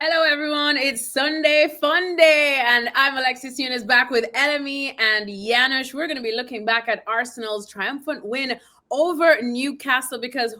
Hello, everyone. It's Sunday Fun Day, and I'm Alexis Nunes back with Elemi and Janusz. We're going to be looking back at Arsenal's triumphant win over Newcastle because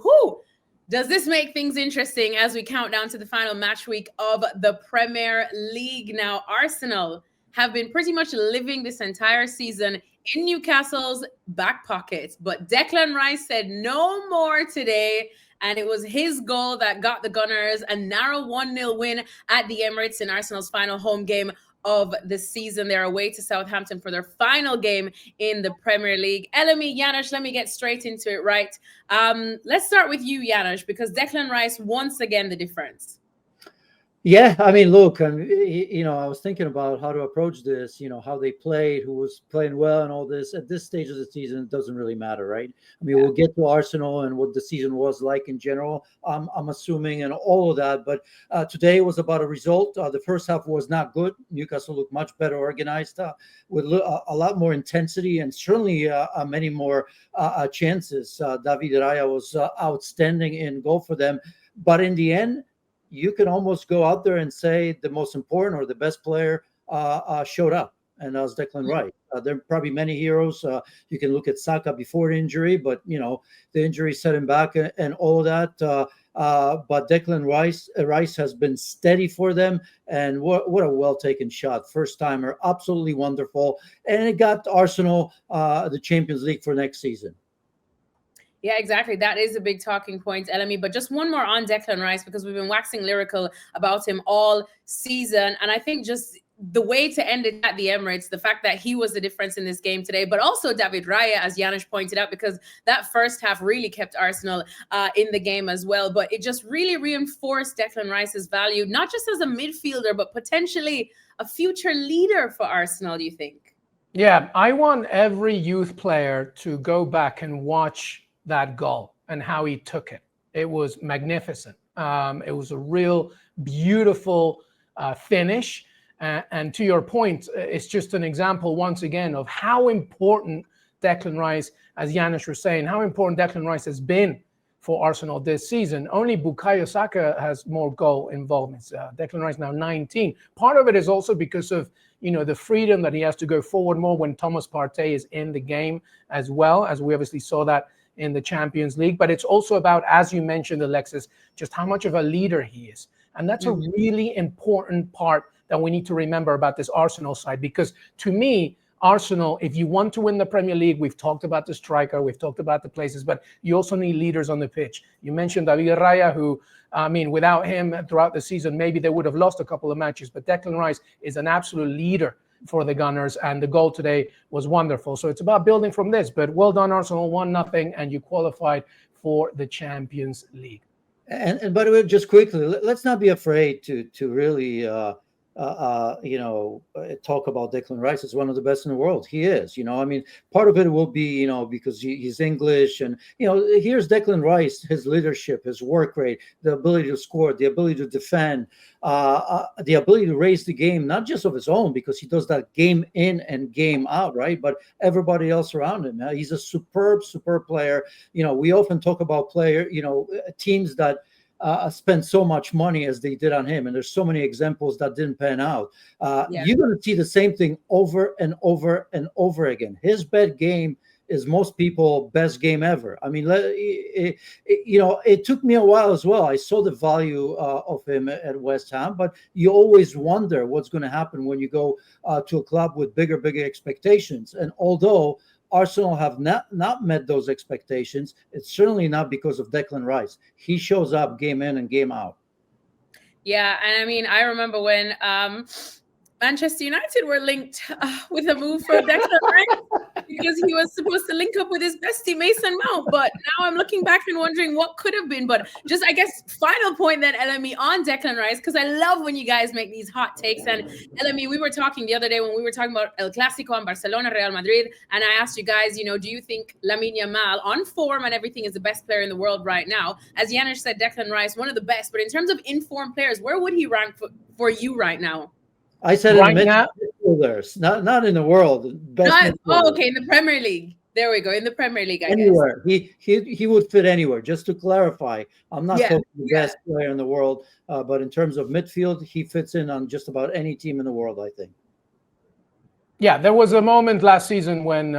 does this make things interesting as we count down to the final match week of the Premier League? Now, Arsenal have been pretty much living this entire season in Newcastle's back pockets, but Declan Rice said no more today. And it was his goal that got the Gunners a narrow 1-0 win at the Emirates in Arsenal's final home game of the season. They're away to Southampton for their final game in the Premier League. Elemi, Janusz, let me get straight into it, right? Let's start with you, Janusz, because Declan Rice, once again, the difference. Yeah, I mean, look, I was thinking about how to approach this, how they played, who was playing well and all this. At this stage of the season, it doesn't really matter, right? I mean, We'll get to Arsenal and what the season was like in general, I'm assuming, and all of that. But today was about a result. The first half was not good. Newcastle looked much better organized with a lot more intensity and certainly many more chances. David Raya was outstanding in goal for them. But in the end, you can almost go out there and say the most important or the best player showed up, and that was Declan Rice. There are probably many heroes. You can look at Saka before the injury, but the injury set him back and all of that. But Declan Rice has been steady for them, and what a well taken shot, first timer, absolutely wonderful, and it got Arsenal the Champions League for next season. Yeah, exactly. That is a big talking point, Elemi. But just one more on Declan Rice, because we've been waxing lyrical about him all season. And I think just the way to end it at the Emirates, the fact that he was the difference in this game today, but also David Raya, as Janusz pointed out, because that first half really kept Arsenal in the game as well. But it just really reinforced Declan Rice's value, not just as a midfielder, but potentially a future leader for Arsenal, do you think? Yeah, I want every youth player to go back and watch that goal and how he took it. It was magnificent. It was a real beautiful finish. And to your point, it's just an example once again of how important Declan Rice, as Janusz was saying, how important Declan Rice has been for Arsenal this season. Only Bukayo Saka has more goal involvements. Declan Rice now 19. Part of it is also because of the freedom that he has to go forward more when Thomas Partey is in the game, as well, as we obviously saw that in the Champions League. But it's also about, as you mentioned, Alexis, just how much of a leader he is. And that's a really important part that we need to remember about this Arsenal side, because to me, Arsenal, if you want to win the Premier League, we've talked about the striker, we've talked about the places, but you also need leaders on the pitch. You mentioned David Raya, who, without him throughout the season, maybe they would have lost a couple of matches, but Declan Rice is an absolute leader for the Gunners, and the goal today was wonderful. So it's about building from this, but well done, Arsenal, 1-0, and you qualified for the Champions League. And by the way, just quickly, let's not be afraid to really talk about Declan Rice as one of the best in the world. He is, part of it will be, because he's English, and, here's Declan Rice, his leadership, his work rate, the ability to score, the ability to defend, the ability to raise the game, not just of his own, because he does that game in and game out, right? But everybody else around him. He's a superb player. We often talk about teams that spend so much money as they did on him, and there's so many examples that didn't pan out. You're going to see the same thing over and over and over again. His best game is most people best game ever. I mean, it took me a while as well. I saw the value of him at West Ham, but you always wonder what's going to happen when you go to a club with bigger expectations. And although Arsenal have not met those expectations, it's certainly not because of Declan Rice. He shows up game in and game out. Yeah, and I remember when Manchester United were linked with a move for Declan Rice because he was supposed to link up with his bestie Mason Mount. But now I'm looking back and wondering what could have been. But just, I guess, final point then, Elemi, on Declan Rice, because I love when you guys make these hot takes. And Elemi, we were talking the other day when we were talking about El Clásico and Barcelona, Real Madrid, and I asked you guys, do you think Lamine Yamal, on form and everything, is the best player in the world right now? As Janusz said, Declan Rice, one of the best. But in terms of informed players, where would he rank for you right now? I said right in the midfielders, not in the world. Okay, in the Premier League. There we go, in the Premier League, I guess. Anywhere. He would fit anywhere. Just to clarify, I'm not talking the best player in the world, but in terms of midfield, he fits in on just about any team in the world, I think. Yeah, there was a moment last season when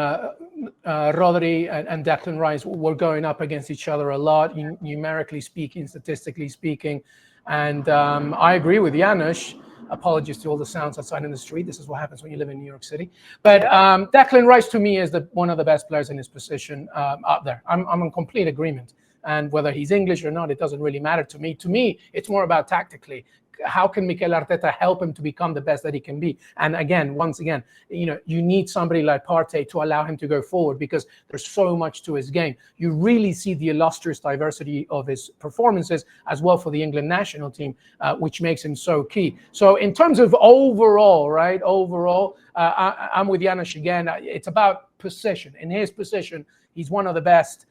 Rodri and Declan Rice were going up against each other a lot, numerically speaking, statistically speaking. And I agree with Janusz. Apologies to all the sounds outside in the street. This is what happens when you live in New York City. But Declan Rice, to me, is one of the best players in his position out there. I'm in complete agreement. And whether he's English or not, it doesn't really matter to me. To me, it's more about tactically. How can Mikel Arteta help him to become the best that he can be? And again, once again, you need somebody like Partey to allow him to go forward, because there's so much to his game. You really see the illustrious diversity of his performances as well for the England national team, which makes him so key. So in terms of overall, right? Overall, I'm with Janusz again. It's about position. In his position, he's one of the best.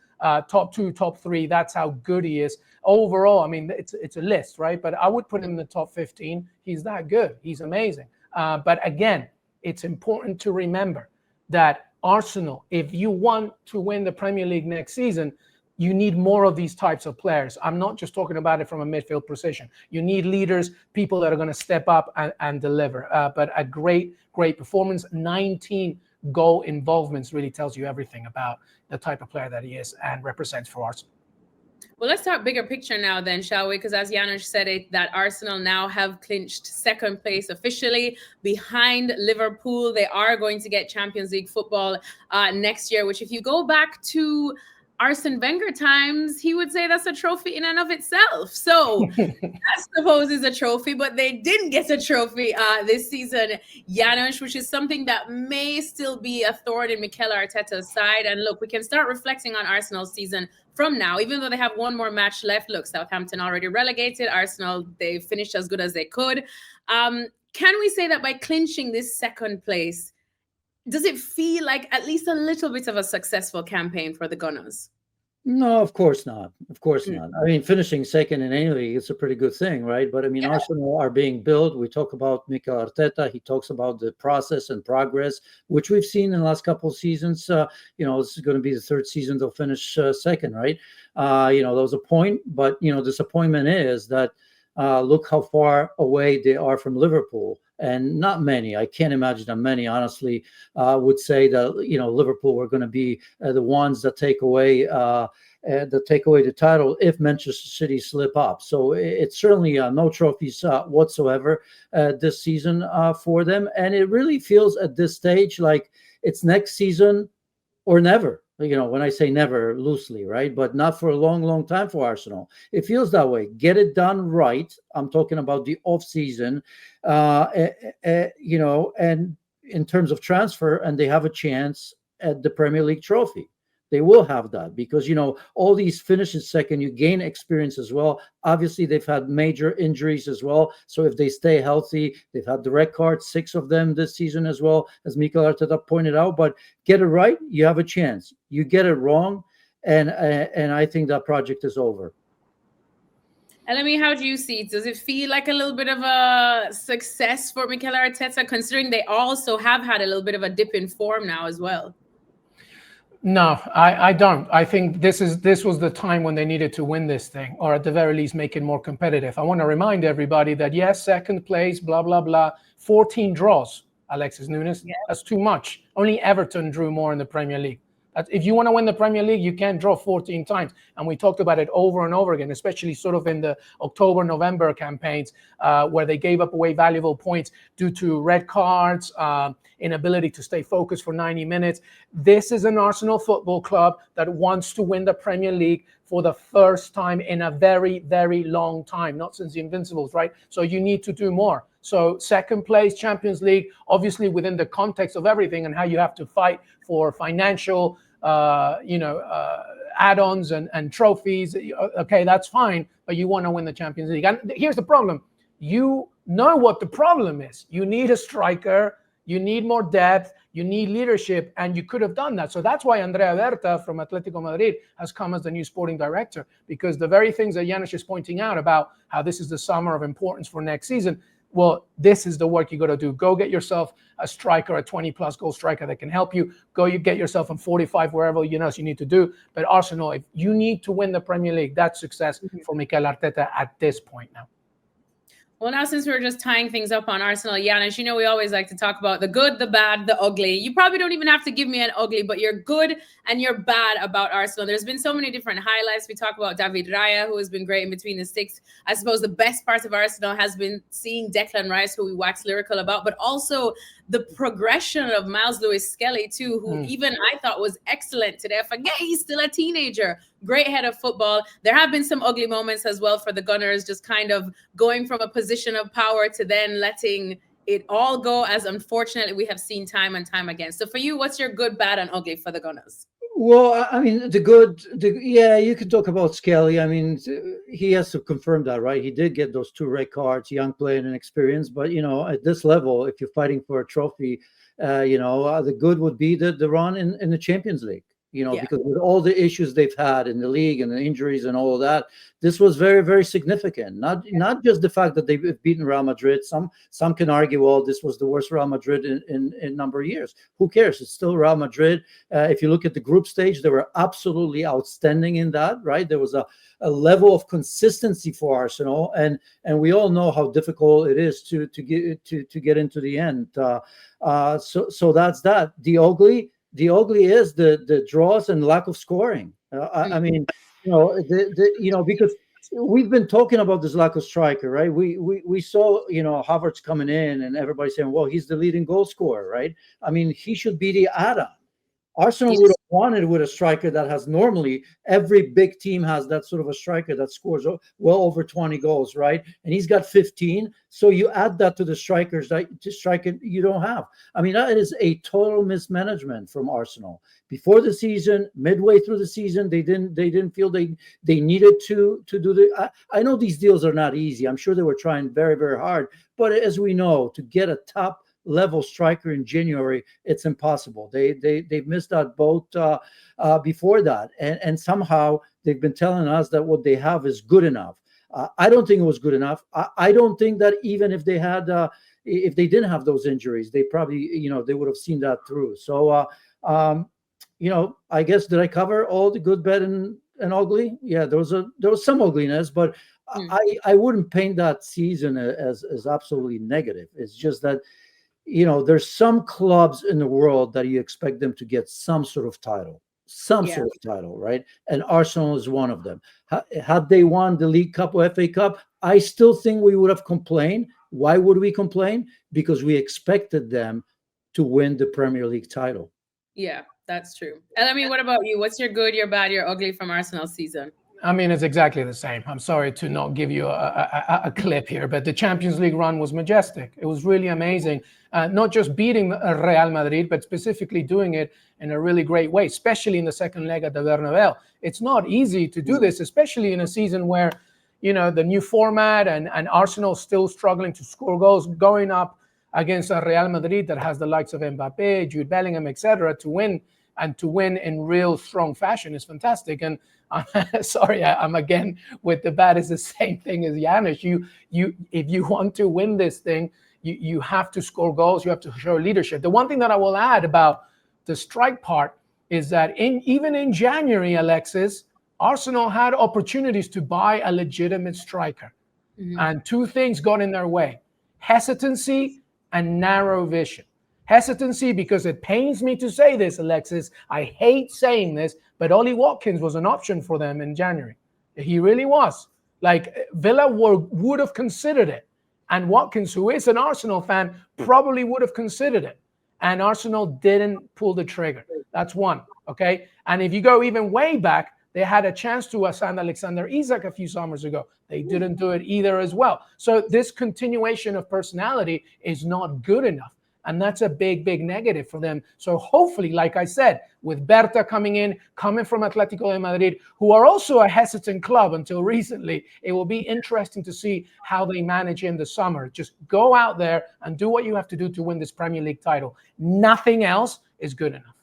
Top 2, top 3. That's how good he is. Overall, I mean, it's a list, right? But I would put him in the top 15. He's that good. He's amazing. But again, it's important to remember that Arsenal, if you want to win the Premier League next season, you need more of these types of players. I'm not just talking about it from a midfield position. You need leaders, people that are going to step up and deliver. But a great performance, 19 goal involvements really tells you everything about the type of player that he is and represents for Arsenal. Well, let's talk bigger picture now then, shall we? Because as Janusz said it, that Arsenal now have clinched second place officially behind Liverpool. They are going to get Champions League football next year, which if you go back to Arsene Wenger times, he would say that's a trophy in and of itself. So I suppose is a trophy, but they didn't get a trophy this season, Janusz, which is something that may still be a thorn in Mikel Arteta's side. And look, we can start reflecting on Arsenal's season from now, even though they have one more match left. Look, Southampton already relegated. Arsenal, they finished as good as they could. Can we say that by clinching this second place, does it feel like at least a little bit of a successful campaign for the Gunners? No, of course not. Of course not. I mean, finishing second in any league is a pretty good thing, right? But I mean, Arsenal are being built. We talk about Mikel Arteta. He talks about the process and progress, which we've seen in the last couple of seasons. This is going to be the third season they'll finish second, right? There was a point, but, disappointment is that look how far away they are from Liverpool. And not many. I can't imagine that many, honestly, would say that Liverpool were going to be the ones that take away the title if Manchester City slip up. So it's certainly no trophies whatsoever this season for them, and it really feels at this stage like it's next season or never. When I say never loosely, right? But not for a long, long time for Arsenal. It feels that way. Get it done right. I'm talking about the off season, and in terms of transfer, and they have a chance at the Premier League trophy. They will have that because, all these finishes second, you gain experience as well. Obviously, they've had major injuries as well. So if they stay healthy, they've had the red cards, 6 of them this season as well, as Mikel Arteta pointed out. But get it right, you have a chance. You get it wrong, and I think that project is over. Elemi, how do you see it? Does it feel like a little bit of a success for Mikel Arteta, considering they also have had a little bit of a dip in form now as well? No, I don't. I think this was the time when they needed to win this thing, or at the very least make it more competitive. I want to remind everybody that yes, second place, blah, blah, blah, 14 draws, Alexis Nunes. Yeah. That's too much. Only Everton drew more in the Premier League. If you want to win the Premier League, you can't draw 14 times. And we talked about it over and over again, especially sort of in the October, November campaigns, where they gave up away valuable points due to red cards, inability to stay focused for 90 minutes. This is an Arsenal Football Club that wants to win the Premier League for the first time in a very, very long time, not since the Invincibles, right? So you need to do more. So second place, Champions League, obviously within the context of everything and how you have to fight for financial, add-ons and trophies. Okay, that's fine, but you want to win the Champions League. And here's the problem. You know what the problem is. You need a striker. You need more depth. You need leadership, and you could have done that. So that's why Andrea Berta from Atletico Madrid has come as the new sporting director, because the very things that Janusz is pointing out about how this is the summer of importance for next season, Well, this is the work you got to do. Go get yourself a striker, a 20-plus goal striker that can help you. Go, you get yourself a 45, wherever you need to do. But Arsenal, if you need to win the Premier League, that's success for Mikel Arteta at this point now. Well, now since we're just tying things up on Arsenal, Janusz, we always like to talk about the good, the bad, the ugly. You probably don't even have to give me an ugly, but you're good and you're bad about Arsenal. There's been so many different highlights. We talk about David Raya, who has been great in between the sticks. I suppose the best part of Arsenal has been seeing Declan Rice, who we wax lyrical about, but also the progression of Miles Lewis-Skelly too, who even I thought was excellent today. I forget he's still a teenager. Great head of football. There have been some ugly moments as well for the Gunners, just kind of going from a position of power to then letting it all go, as unfortunately we have seen time and time again. So for you, what's your good, bad, and ugly for the Gunners? Well, I mean, yeah, you could talk about Skelly. I mean, he has to confirm that, right? He did get those 2 red cards, young player and inexperienced. But, at this level, if you're fighting for a trophy, the good would be the run in the Champions League. Because with all the issues they've had in the league and the injuries and all of that, this was very, very significant. Not just the fact that they've beaten Real Madrid. Some can argue, well, this was the worst Real Madrid in a number of years. Who cares? It's still Real Madrid. If you look at the group stage, they were absolutely outstanding in that, right? There was a level of consistency for Arsenal, and we all know how difficult it is to get into the end. So that's that. The ugly is the draws and lack of scoring. I mean, because we've been talking about this lack of striker, right? We saw, Havertz coming in and everybody saying, well, he's the leading goal scorer, right? I mean, he should be the add-on. Arsenal would have wanted with a striker that has normally every big team has that sort of a striker that scores well over 20 goals, right? And he's got 15. So you add that to the strikers that you don't have. I mean, that is a total mismanagement from Arsenal. Before the season, midway through the season, they didn't feel they needed to do the. I know these deals are not easy. I'm sure they were trying very, very hard. But as we know, to get a top level striker in January, it's impossible. They've missed that boat before that, and somehow they've been telling us that what they have is good enough. I don't think it was good enough. I don't think that even if they had if they didn't have those injuries, they probably they would have seen that through. So I guess, did I cover all the good, bad, and ugly? Yeah, there was some ugliness, but I wouldn't paint that season as absolutely negative. It's just that there's some clubs in the world that you expect them to get some sort of title, right? And Arsenal is one of them. Had they won the League Cup or FA Cup, I still think we would have complained. Why would we complain? Because we expected them to win the Premier League title. Yeah, that's true. And I mean, what about you? What's your good, your bad, your ugly from Arsenal's season? I mean, it's exactly the same. I'm sorry to not give you a clip here, but the Champions League run was majestic. It was really amazing. Not just beating Real Madrid, but specifically doing it in a really great way, especially in the second leg at the Bernabeu. It's not easy to do this, especially in a season where, the new format and Arsenal still struggling to score goals, going up against a Real Madrid that has the likes of Mbappe, Jude Bellingham, etc., to win in real strong fashion is fantastic. And sorry, I'm again with the bad. It's the same thing as Janusz. You if you want to win this thing, you have to score goals. You have to show leadership. The one thing that I will add about the strike part is that even in January, Alexis, Arsenal had opportunities to buy a legitimate striker, and 2 things got in their way: hesitancy and narrow vision. Hesitancy, because it pains me to say this, Alexis. I hate saying this, but Ollie Watkins was an option for them in January. He really was. Like, Villa would have considered it. And Watkins, who is an Arsenal fan, probably would have considered it. And Arsenal didn't pull the trigger. That's one, okay? And if you go even way back, they had a chance to sign Alexander Isak a few summers ago. They didn't do it either as well. So this continuation of personality is not good enough. And that's a big, big negative for them. So hopefully, like I said, with Berta coming from Atletico de Madrid, who are also a hesitant club until recently, it will be interesting to see how they manage in the summer. Just go out there and do what you have to do to win this Premier League title. Nothing else is good enough.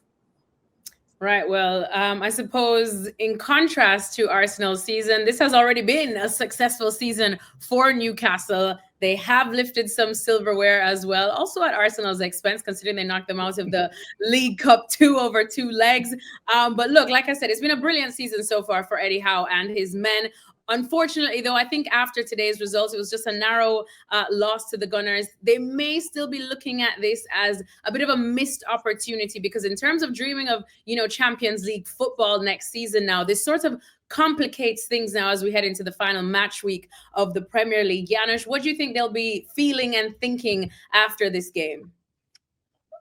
Right. Well, I suppose in contrast to Arsenal's season, this has already been a successful season for Newcastle. They have lifted some silverware as well, also at Arsenal's expense, considering they knocked them out of the League Cup 2 over 2 legs. But look, like I said, it's been a brilliant season so far for Eddie Howe and his men. Unfortunately, though, I think after today's results, it was just a narrow loss to the Gunners. They may still be looking at this as a bit of a missed opportunity, because in terms of dreaming of, Champions League football next season now, this sort of complicates things now as we head into the final match week of the Premier League. Janusz, what do you think they'll be feeling and thinking after this game?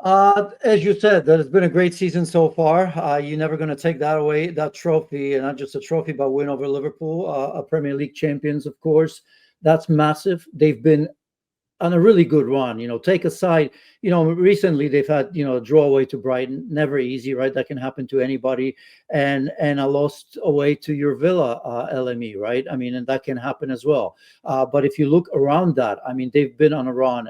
As you said, that has been a great season so far. You're never going to take that away, that trophy, and not just a trophy, but win over Liverpool, a Premier League champions, of course. That's massive. They've been on a really good run. Take aside, recently they've had, a draw away to Brighton, never easy, right? That can happen to anybody, and a loss away to your Villa, LME, right? I mean, and that can happen as well. But if you look around that, I mean, they've been on a run,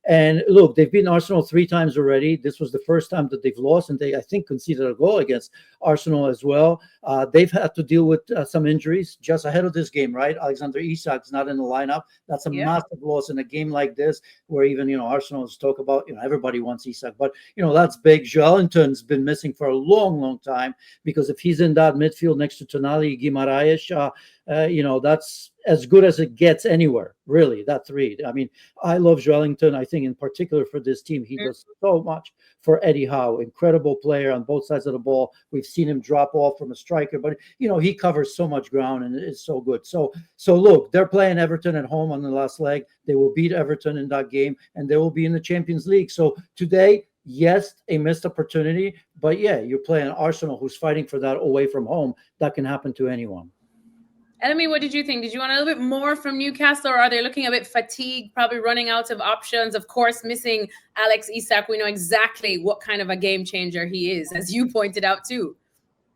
and look, they've beaten Arsenal 3 times already. This was the first time that they've lost, and they, I think, conceded a goal against Arsenal as well. They've had to deal with some injuries just ahead of this game, right? Alexander Isak's not in the lineup. That's a massive loss in a game like this, where even, Arsenal has talked about, everybody wants Isak, but, that's big. Joelinton's been missing for a long, long time, because if he's in that midfield next to Tonali, Guimaraes, that's as good as it gets anywhere, really, that 3. I mean, I love Joelinton. I think in particular for this team, he does so much for Eddie Howe. Incredible player on both sides of the ball. We've seen him drop off from a striker, but, he covers so much ground and it's so good. So look, they're playing Everton at home on the last leg. They will beat Everton in that game, and they will be in the Champions League. So today, yes, a missed opportunity, but yeah, you're playing Arsenal, who's fighting for that away from home. That can happen to anyone. Elmi, what did you think? Did you want a little bit more from Newcastle, or are they looking a bit fatigued, probably running out of options? Of course, missing Alex Isak, we know exactly what kind of a game changer he is, as you pointed out too.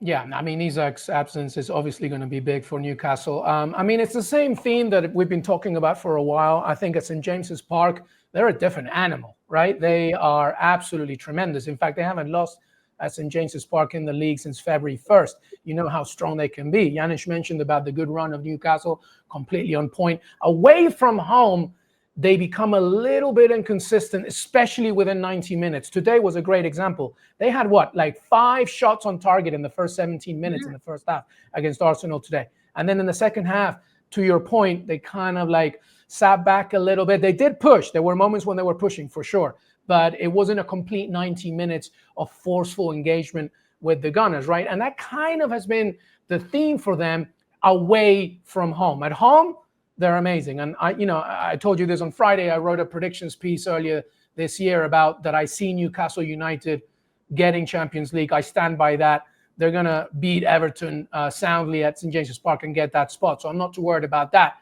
Yeah, I mean, Isak's absence is obviously going to be big for Newcastle. I mean, it's the same theme that we've been talking about for a while. I think at St. James's Park, they're a different animal, right? They are absolutely tremendous. In fact, they haven't lost at St. James's Park in the league since February 1st. You know how strong they can be. Janusz mentioned about the good run of Newcastle, completely on point. Away from home, they become a little bit inconsistent, especially within 90 minutes. Today was a great example. They had 5 shots on target in the first 17 minutes in the first half against Arsenal today. And then in the second half, to your point, they kind of sat back a little bit. They did push. There were moments when they were pushing for sure, but it wasn't a complete 90 minutes of forceful engagement with the Gunners, right? And that kind of has been the theme for them away from home. At home, they're amazing. And I told you this on Friday. I wrote a predictions piece earlier this year about that I see Newcastle United getting Champions League. I stand by that. They're going to beat Everton soundly at St. James's Park and get that spot. So I'm not too worried about that.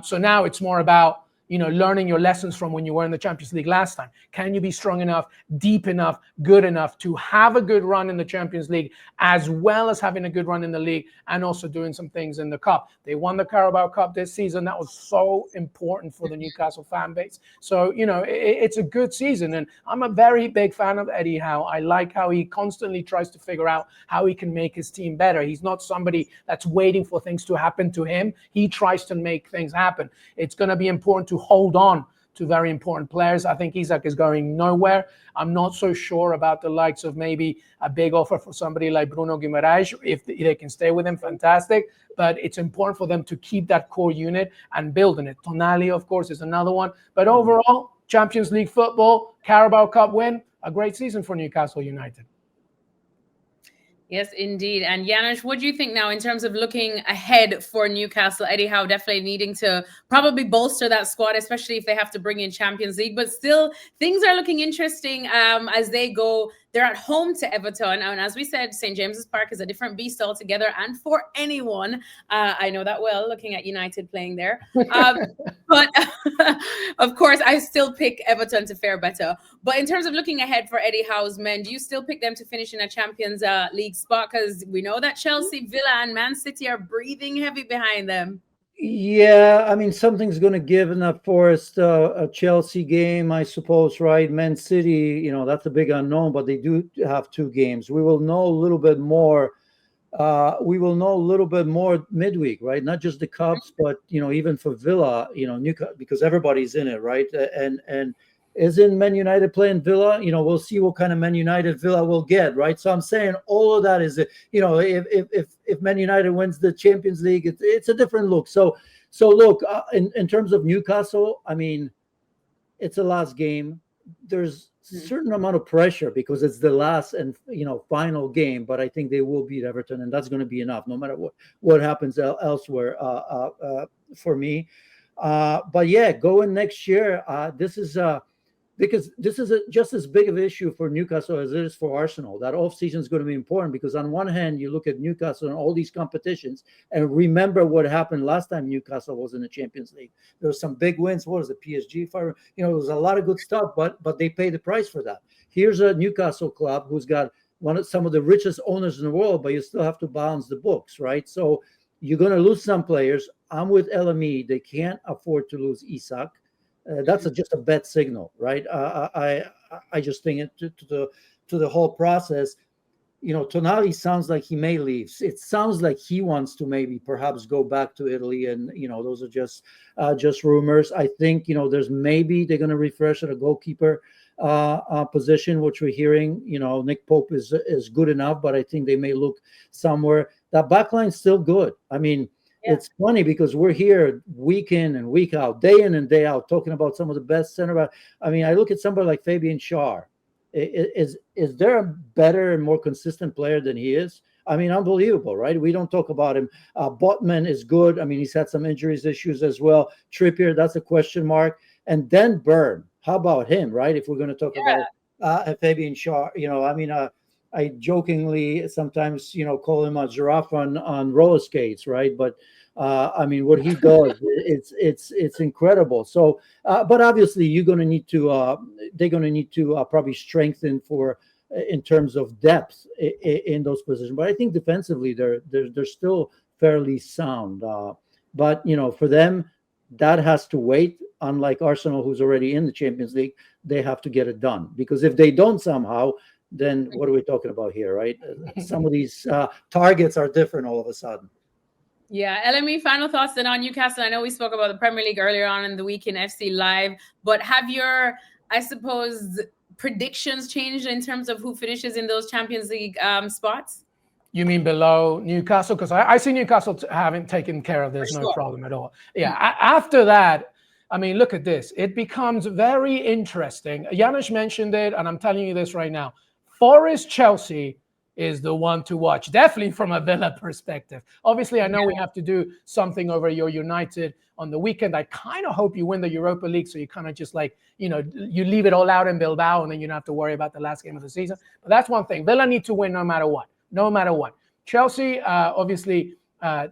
So now it's more about learning your lessons from when you were in the Champions League last time. Can you be strong enough, deep enough, good enough to have a good run in the Champions League, as well as having a good run in the league and also doing some things in the Cup? They won the Carabao Cup this season. That was so important for the Newcastle fan base. So, it's a good season. And I'm a very big fan of Eddie Howe. I like how he constantly tries to figure out how he can make his team better. He's not somebody that's waiting for things to happen to him. He tries to make things happen. It's going to be important to hold on to very important players. I think Isak is going nowhere. I'm not so sure about the likes of maybe a big offer for somebody like Bruno Guimaraes. If they can stay with him, fantastic. But it's important for them to keep that core unit and build on it. Tonali, of course, is another one. But overall, Champions League football, Carabao Cup win, a great season for Newcastle United. Yes, indeed. And Janusz, what do you think now in terms of looking ahead for Newcastle? Eddie Howe definitely needing to probably bolster that squad, especially if they have to bring in Champions League. But still, things are looking interesting as they go. They're at home to Everton. And as we said, St. James's Park is a different beast altogether. And for anyone, I know that well, looking at United playing there. But of course, I still pick Everton to fare better. But in terms of looking ahead for Eddie Howe's men, do you still pick them to finish in a Champions League spot? Because we know that Chelsea, Villa, and Man City are breathing heavy behind them. Yeah, I mean, something's going to give in that Forest a Chelsea game, I suppose, right? Man City, that's a big unknown, but they do have 2 games. We will know a little bit more we will know a little bit more midweek, right? Not just the Cubs, but even for Villa, Newcastle, because everybody's in it, right? And isn't Man United playing Villa? We'll see what kind of Man United Villa will get, right? So I'm saying all of that is, if Man United wins the Champions League, it's a different look. So look, in terms of Newcastle, I mean, it's a last game. There's certain amount of pressure because it's the last and final game, but I think they will beat Everton, and that's going to be enough no matter what happens elsewhere for me. But yeah, going next year, this is because this is just as big of an issue for Newcastle as it is for Arsenal. That offseason is going to be important because on one hand, you look at Newcastle and all these competitions and remember what happened last time Newcastle was in the Champions League. There were some big wins. What was it, PSG? There was a lot of good stuff, but they paid the price for that. Here's a Newcastle club who's got some of the richest owners in the world, but you still have to balance the books, right? So you're going to lose some players. I'm with LME. They can't afford to lose Isak. That's just a bad signal, right? I just think to the whole process, Tonali sounds like he may leave. It sounds like he wants to maybe perhaps go back to Italy, and those are just rumors. I think there's maybe they're going to refresh at a goalkeeper position, which we're hearing. Nick Pope is good enough, but I think they may look somewhere. That backline's still good. I mean. Yeah. It's funny because we're here week in and week out, day in and day out, talking about some of the best center back. I mean, I look at somebody like Fabian Schär. Is there a better and more consistent player than he is? I mean, unbelievable, right? We don't talk about him. Botman is good. I mean, he's had some injuries issues as well. Trippier, that's a question mark. And then Burn. How about him, right? If we're going to talk about Fabian Schär, I mean, I jokingly sometimes, call him a giraffe on roller skates, right? But I mean, what he does, it's incredible. So, but obviously, they're going to need to probably strengthen in terms of depth in those positions. But I think defensively, they're still fairly sound. But for them, that has to wait. Unlike Arsenal, who's already in the Champions League, they have to get it done because if they don't somehow. Then what are we talking about here, right? Some of these targets are different all of a sudden. Yeah, LME, final thoughts then on Newcastle. I know we spoke about the Premier League earlier on in the week in FC Live, but have your, I suppose, predictions changed in terms of who finishes in those Champions League spots? You mean below Newcastle? Because I see Newcastle having taken care of this, no problem at all. Yeah, after that, I mean, look at this. It becomes very interesting. Janusz mentioned it, and I'm telling you this right now. Forest Chelsea is the one to watch, definitely from a Villa perspective. Obviously, I know we have to do something over your United on the weekend. I kind of hope you win the Europa League, so you kind of just you leave it all out in Bilbao, and then you don't have to worry about the last game of the season. But that's one thing. Villa need to win no matter what. Chelsea obviously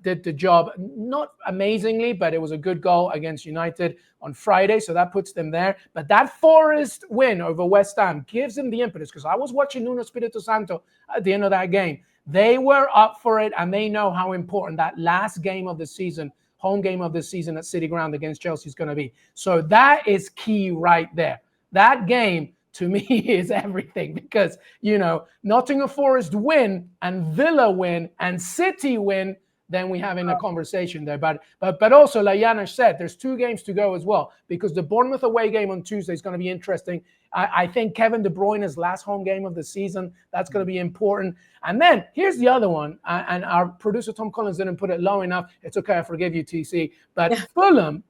did the job, not amazingly, but it was a good goal against United on Friday, so that puts them there. But that Forest win over West Ham gives them the impetus, because I was watching Nuno Espirito Santo at the end of that game. They were up for it, and they know how important that last game of the season, home game of the season at City Ground against Chelsea is going to be. So that is key right there. That game, to me, is everything, because, Nottingham Forest win and Villa win and City win, then we having a conversation there. But also, like Janusz said, there's 2 games to go as well, because the Bournemouth away game on Tuesday is going to be interesting. I think Kevin De Bruyne's last home game of the season, that's going to be important. And then here's the other one, and our producer Tom Collins didn't put it low enough. It's okay, I forgive you, TC. But Fulham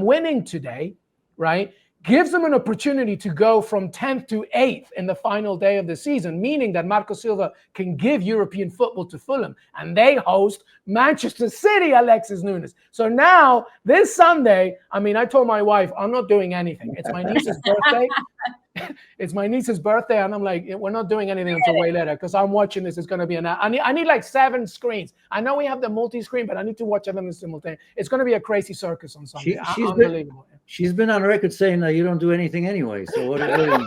winning today, right, gives them an opportunity to go from 10th to 8th in the final day of the season, meaning that Marco Silva can give European football to Fulham, and they host Manchester City, Alexis Nunes. So now, this Sunday, I told my wife, I'm not doing anything. It's my niece's birthday. It's my niece's birthday, and I'm like, we're not doing anything until way later, because I'm watching this. It's going to be I need like 7 screens. I know we have the multi-screen, but I need to watch them in simultaneous. It's going to be a crazy circus on Sunday. Unbelievable. She's been on record saying that you don't do anything anyway. So what are you doing?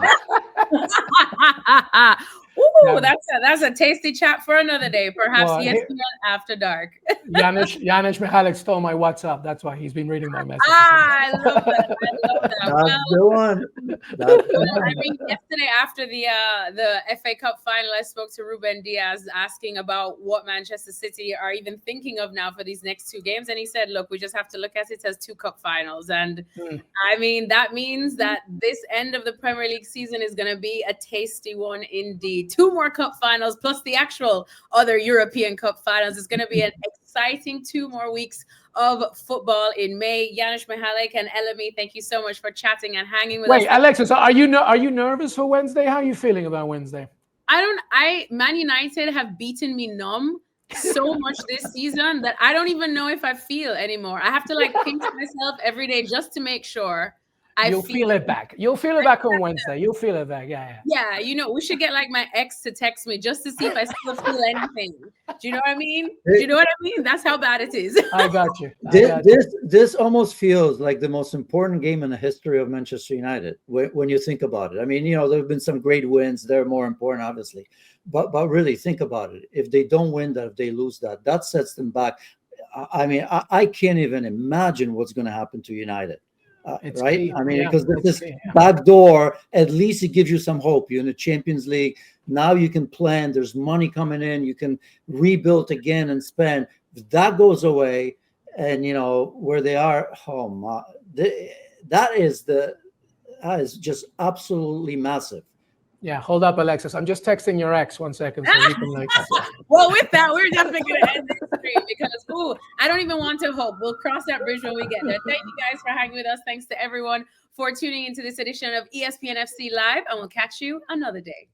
Ooh, that's a tasty chat for another day. Perhaps ESPN After Dark. Janusz Michallik stole my WhatsApp. That's why he's been reading my messages. I love that. That's the one. That's the Well, I one. mean, yesterday after the FA Cup final, I spoke to Ruben Diaz asking about what Manchester City are even thinking of now for these next two games, and he said, "Look, we just have to look at it as two cup finals." And I mean, that means that this end of the Premier League season is going to be a tasty one indeed. Two more cup finals plus the actual other European Cup finals. It's going to be an exciting 2 more weeks of football in May. Janusz, Michallik, and Elemi, thank you so much for chatting and hanging with us. Wait, Alexis, are you nervous for Wednesday? How are you feeling about Wednesday? Man United have beaten me numb so much this season that I don't even know if I feel anymore. I have to like pinch myself every day just to make sure You'll feel it back. You'll feel it back on Wednesday. You'll feel it back. Yeah. Yeah, you know, we should get like my ex to text me just to see if I still feel anything. Do you know what I mean? Do you know what I mean? That's how bad it is. I got you. This almost feels like the most important game in the history of Manchester United when you think about it. I mean, you know, there have been some great wins. They're more important, obviously. But really think about it. If they don't win that, if they lose that, that sets them back. I mean, I can't even imagine what's going to happen to United. Right? Key. I mean, Yeah, because this key, yeah. back door, at least it gives you some hope. You're in the Champions League. Now you can plan. There's money coming in. You can rebuild again and spend. If that goes away, and you know where they are, oh my, that is just absolutely massive. Yeah, hold up, Alexis. I'm just texting your ex 1 second so you can like. Well, with that, we're definitely going to end this stream because, I don't even want to hope. We'll cross that bridge when we get there. Thank you guys for hanging with us. Thanks to everyone for tuning into this edition of ESPN FC Live, and we'll catch you another day.